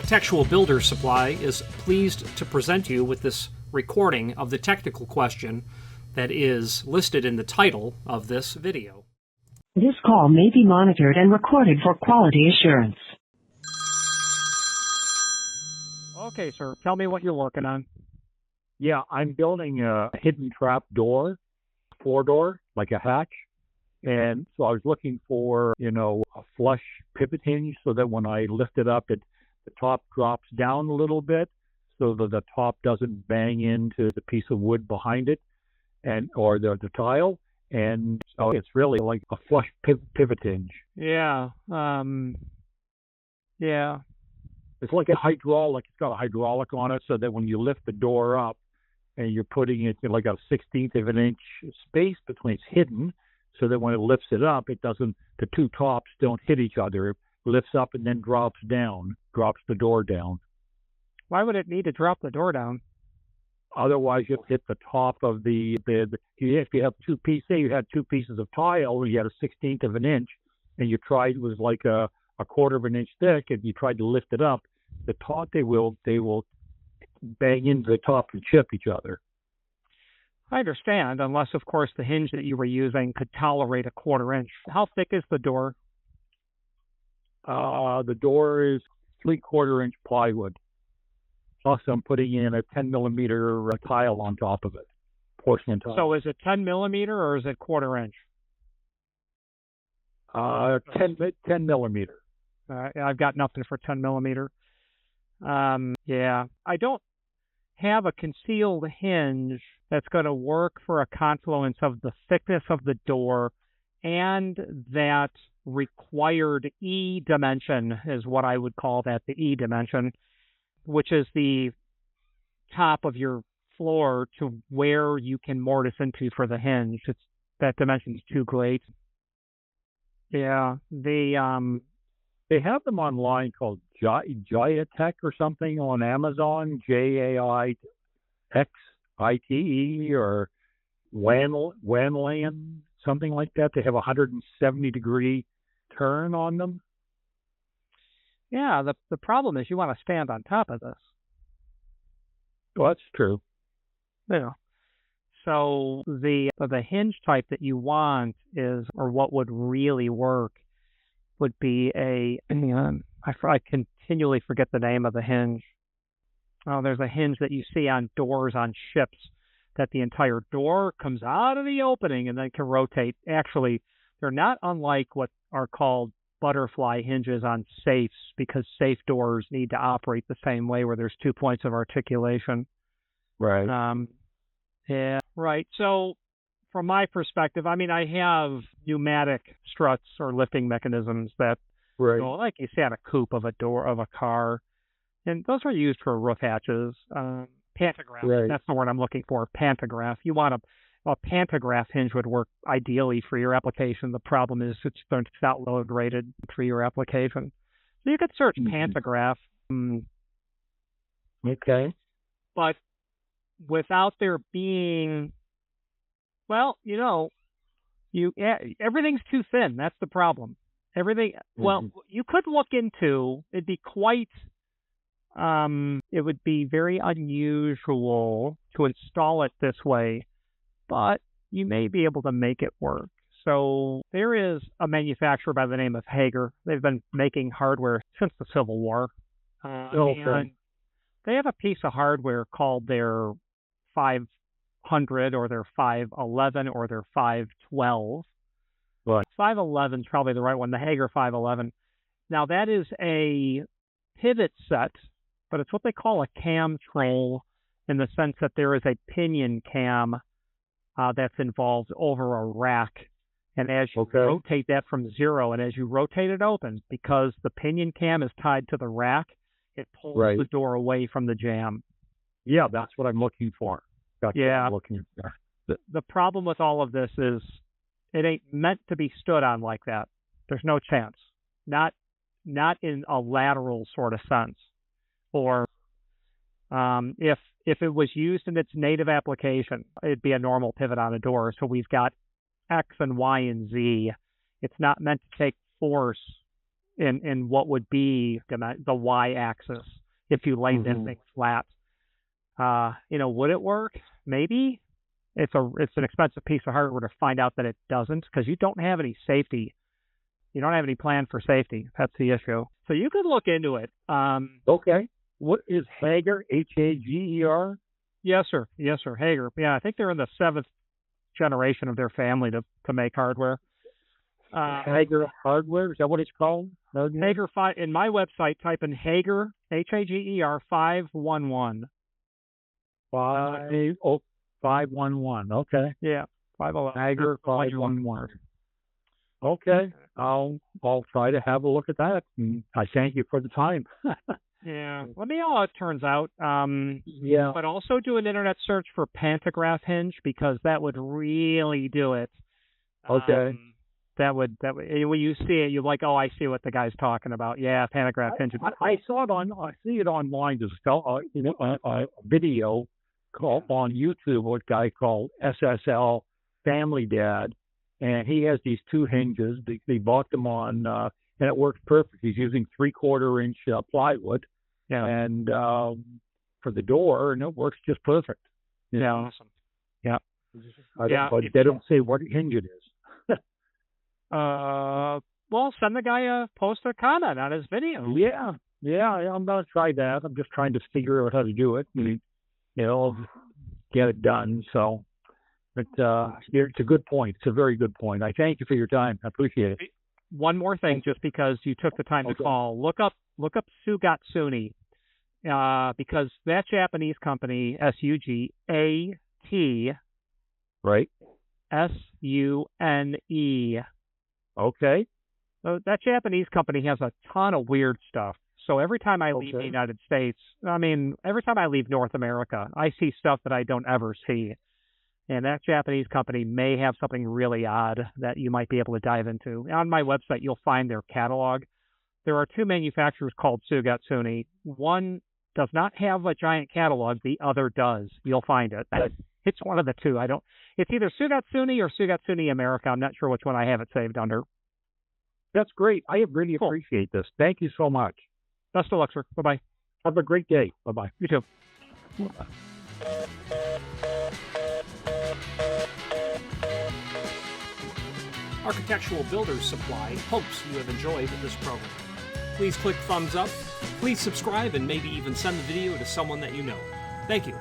Textual Builder Supply is pleased to present you with this recording of the technical question that is listed in the title of this video. This call may be monitored and recorded for quality assurance. Okay, sir. Tell me what you're working on. Yeah, I'm building a hidden trap door, floor door, like a hatch. And so I was looking for, a flush pivot hinge so that when I lift it up, the top drops down a little bit so that the top doesn't bang into the piece of wood behind it or the tile. And so it's really like a flush pivot hinge. Yeah. Yeah. It's like a hydraulic. It's got a hydraulic on it so that when you lift the door up and you're putting it in like a 16th of an inch space between, it's hidden so that when it lifts it up, the two tops don't hit each other. It lifts up and then drops the door down. Why would it need to drop the door down? Otherwise, you'll hit the top of if you have two pieces, say you had two pieces of tile, you had a 16th of an inch, and it was like a quarter of an inch thick, and you tried to lift it up, the top, they will bang into the top and chip each other. I understand, unless, of course, the hinge that you were using could tolerate a quarter inch. How thick is the door? The door is 3/4 inch plywood. Plus, I'm putting in a 10 millimeter tile on top of it, porcelain tile. So is it 10 millimeter or is it quarter inch? 10 millimeter. I've got nothing for 10 millimeter. Yeah, I don't have a concealed hinge that's going to work for a confluence of the thickness of the door and that required E dimension is what I would call that, the E dimension, which is the top of your floor to where you can mortise into for the hinge. That dimension's too great. Yeah, they have them online called Jaitek or something on Amazon, Jaixite or Wanland, something like that. They have a 170-degree turn on them. Yeah, the problem is you want to stand on top of this. Well, that's true. Yeah. So the hinge type that you want or what would really work would be I continually forget the name of the hinge. Oh, there's a hinge that you see on doors on ships that the entire door comes out of the opening and then can rotate. Actually, they're not unlike what are called butterfly hinges on safes, because safe doors need to operate the same way where there's 2 points of articulation. Right. Yeah, right. So from my perspective, I have pneumatic struts or lifting mechanisms that go, like you say, on a coupe of a door of a car. And those are used for roof hatches. Pantograph, That's the word I'm looking for, pantograph. You want a pantograph hinge would work ideally for your application. The problem is it's not load rated for your application. So you could search pantograph. Okay. But without there being, everything's too thin. That's the problem. Everything, you could look into, it'd be quite, it would be very unusual to install it this way, but you may be able to make it work. So there is a manufacturer by the name of Hager. They've been making hardware since the Civil War. And they have a piece of hardware called their 500 or their 511 or their 512. Right. 511 is probably the right one, the Hager 511. Now, that is a pivot set, but it's what they call a cam troll in the sense that there is a pinion cam that's involved over a rack. And as you rotate that from zero, and as you rotate it open, because the pinion cam is tied to the rack, it pulls the door away from the jam. Yeah, that's what I'm looking for. That's what I'm looking for. The problem with all of this is it ain't meant to be stood on like that. There's no chance. Not in a lateral sort of sense. Or if it was used in its native application, it'd be a normal pivot on a door. So we've got X and Y and Z. It's not meant to take force in what would be the Y-axis. if you lay this thing flat. Would it work? Maybe. It's an expensive piece of hardware to find out that it doesn't, because you don't have any safety. You don't have any plan for safety. That's the issue. So you could look into it. Okay. What is Hager? Hager? Yes, sir. Yes, sir. Hager. Yeah, I think they're in the 7th generation of their family to make hardware. Hager Hardware? Is that what it's called? Hager 5. In my website, type in Hager, Hager 511. 511. Okay. Yeah, 511. Hager 511. Okay. I'll try to have a look at that. And I thank you for the time. Yeah. Let me know how it turns out. Yeah. But also do an internet search for pantograph hinge, because that would really do it. Okay. That would when you see it, you're like, oh, I see what the guy's talking about. Yeah, pantograph hinge. I saw it I see it online. There's a video called on YouTube with a guy called SSL Family Dad, and he has these 2 hinges. They bought them on, and it works perfect. He's using 3/4 inch plywood, and for the door, and it works just perfect. Yeah, awesome. Yeah. But they don't say what hinge it is. Well, send the guy post a comment on his video. Yeah, I'm gonna try that. I'm just trying to figure out how to do it, and, get it done. So, but it's a good point. It's a very good point. I thank you for your time. I appreciate it. One more thing, just because you took the time to call, look up Sugatsuni, because that Japanese company, SUGAT, right? SUNE. Okay. So that Japanese company has a ton of weird stuff. So every time I leave the United States, every time I leave North America, I see stuff that I don't ever see. And that Japanese company may have something really odd that you might be able to dive into. On my website, you'll find their catalog. There are 2 manufacturers called Sugatsuni. One does not have a giant catalog. The other does. You'll find it. It's one of the 2. It's either Sugatsuni or Sugatsuni America. I'm not sure which one I have it saved under. That's great. I really appreciate this. Thank you so much. Best of luck, sir. Bye-bye. Have a great day. Bye-bye. You too. Architectural Builders Supply hopes you have enjoyed this program. Please click thumbs up, please subscribe, and maybe even send the video to someone that you know. Thank you.